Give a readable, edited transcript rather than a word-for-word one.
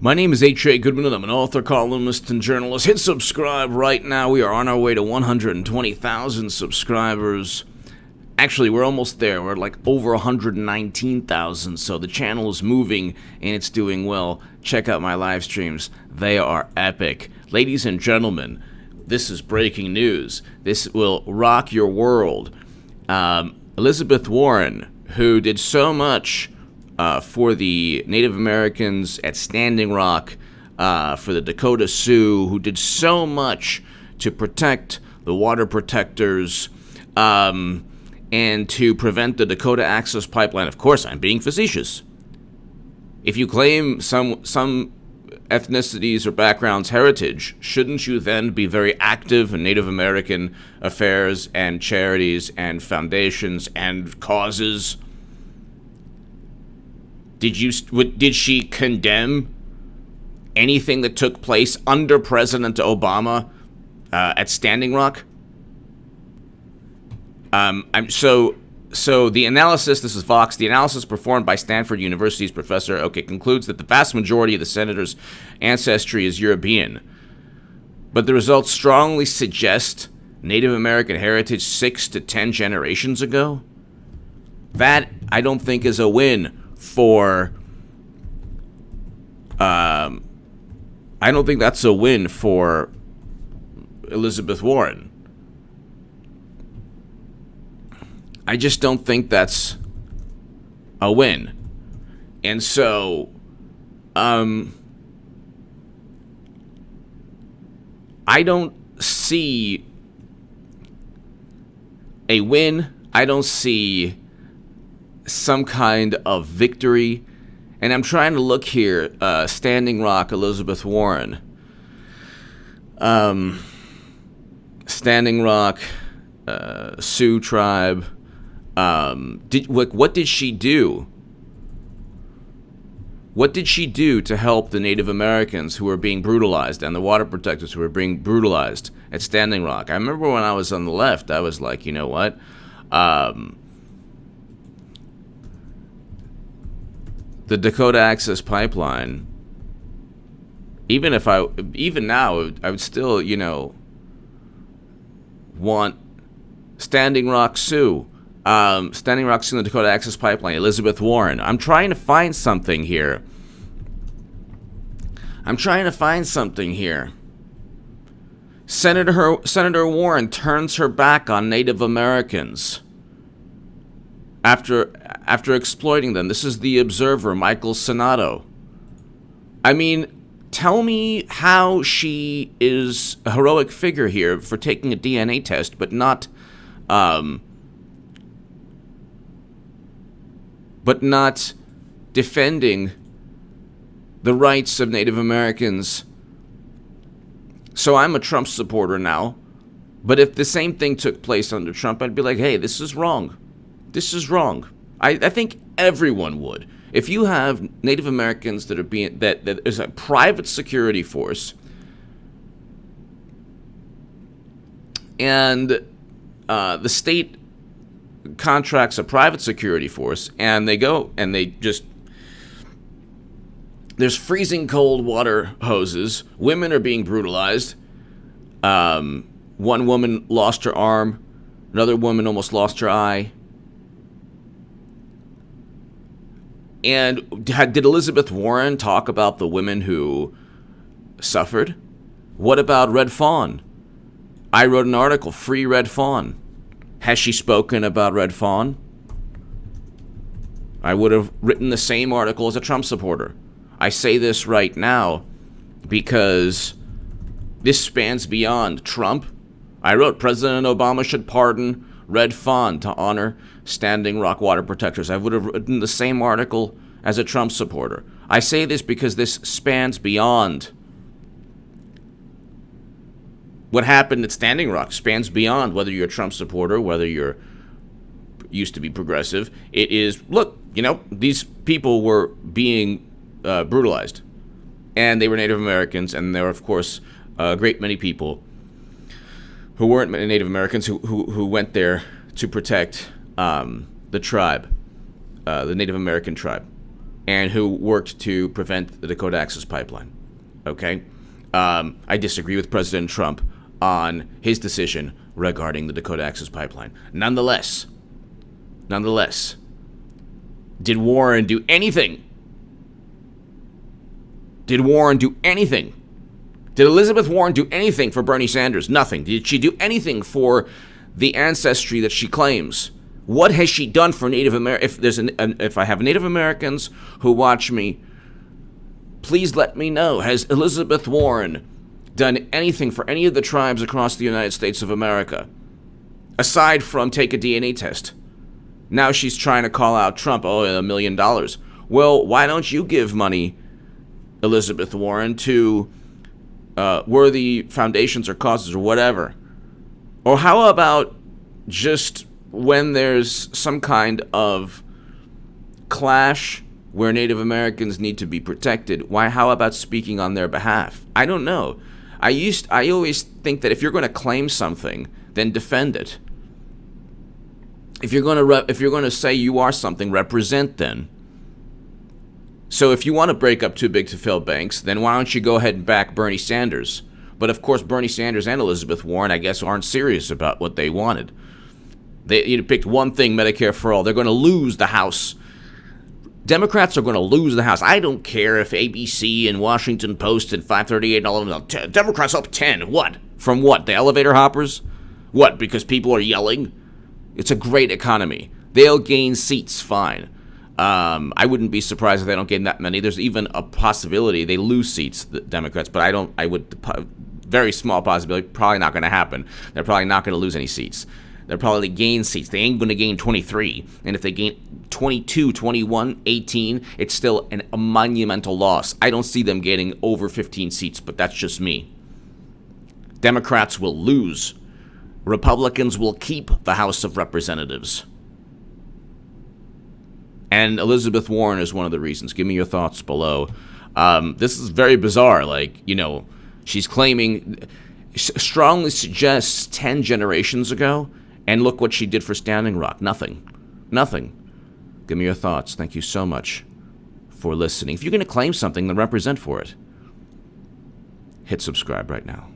My name is H.A. Goodman, and I'm an author, columnist, and journalist. Hit subscribe right now. We are on our way to 120,000 subscribers. Actually, we're almost there. We're like over 119,000, so the channel is moving, and it's doing well. Check out my live streams. They are epic. Ladies and gentlemen, this is breaking news. This will rock your world. Elizabeth Warren, who did so much for the Native Americans at Standing Rock, for the Dakota Sioux, who did so much to protect the water protectors, and to prevent the Dakota Access Pipeline. Of course, I'm being facetious. If you claim some ethnicities or backgrounds heritage, shouldn't you then be very active in Native American affairs and charities and foundations and causes? Did she condemn anything that took place under President Obama at Standing Rock? So the analysis, this is Vox, the analysis performed by Stanford University's professor, concludes that the vast majority of the senator's ancestry is European. But the results strongly suggest Native American heritage 6 to 10 generations ago. That, I don't think, is a win for, I don't think that's a win for Elizabeth Warren. I just don't think that's a win. And so, I don't see a win. I don't see some kind of victory. And I'm trying to look here, Standing Rock, Elizabeth Warren. Standing Rock, Sioux tribe. What did she do? What did she do to help the Native Americans who were being brutalized and the water protectors who were being brutalized at Standing Rock? I remember when I was on the left, I was like, you know what? The Dakota Access Pipeline, even now, I would still, want Standing Rock Sioux. Standing Rock Sioux and the Dakota Access Pipeline, Elizabeth Warren. I'm trying to find something here. Senator Warren turns her back on Native Americans after exploiting them. This is the Observer, Michael Sonato. I mean, tell me how she is a heroic figure here for taking a DNA test, but not defending the rights of Native Americans. So I'm a Trump supporter now, but if the same thing took place under Trump, I'd be like, hey, this is wrong. This is wrong. I think everyone would. If you have Native Americans that are that is a private security force, and the state contracts a private security force, and they go and they just, there's freezing cold water hoses, women are being brutalized, one woman lost her arm, another woman almost lost her eye. And did Elizabeth Warren talk about the women who suffered? What about Red Fawn? I wrote an article, Free Red Fawn. Has she spoken about Red Fawn? I would have written the same article as a Trump supporter. I say this right now because this spans beyond Trump. I wrote President Obama should pardon Red Fawn to honor Standing Rock water protectors. I would have written the same article as a Trump supporter. I say this because this spans beyond what happened at Standing Rock, spans beyond whether you're a Trump supporter, whether you're used to be progressive. It is, look, these people were being brutalized, and they were Native Americans, and there were, of course, a great many people who weren't Native Americans who went there to protect the tribe, the Native American tribe. and who worked to prevent the Dakota Access Pipeline. Okay? I disagree with President Trump on his decision regarding the Dakota Access Pipeline. Nonetheless, did Warren do anything? Did Warren do anything? Did Elizabeth Warren do anything for Bernie Sanders? Nothing. Did she do anything for the ancestry that she claims? What has she done for Native Americans? If I have Native Americans who watch me, please let me know. Has Elizabeth Warren done anything for any of the tribes across the United States of America, aside from take a DNA test? Now she's trying to call out Trump. Oh, $1 million. Well, why don't you give money, Elizabeth Warren, to worthy foundations or causes or whatever? Or how about just when there's some kind of clash where Native Americans need to be protected, how about speaking on their behalf? I don't know. I always think that if you're going to claim something, then defend it. If you're going to say you are something, represent then. So if you want to break up too big to fail banks, then why don't you go ahead and back Bernie Sanders? But of course, Bernie Sanders and Elizabeth Warren, I guess, aren't serious about what they wanted. They picked one thing, Medicare for all. They're going to lose the House. Democrats are going to lose the House. I don't care if ABC and Washington Post and 538 and all of them. Democrats up 10. What? From what? The elevator hoppers? What? Because people are yelling? It's a great economy. They'll gain seats, fine. I wouldn't be surprised if they don't gain that many. There's even a possibility they lose seats, the Democrats, but very small possibility, probably not going to happen. They're probably not going to lose any seats. They'll probably gain seats. They ain't going to gain 23. And if they gain 22, 21, 18, it's still a monumental loss. I don't see them getting over 15 seats, but that's just me. Democrats will lose. Republicans will keep the House of Representatives. And Elizabeth Warren is one of the reasons. Give me your thoughts below. This is very bizarre. She's claiming, strongly suggests 10 generations ago, and look what she did for Standing Rock. Nothing. Give me your thoughts. Thank you so much for listening. If you're going to claim something, then represent for it. Hit subscribe right now.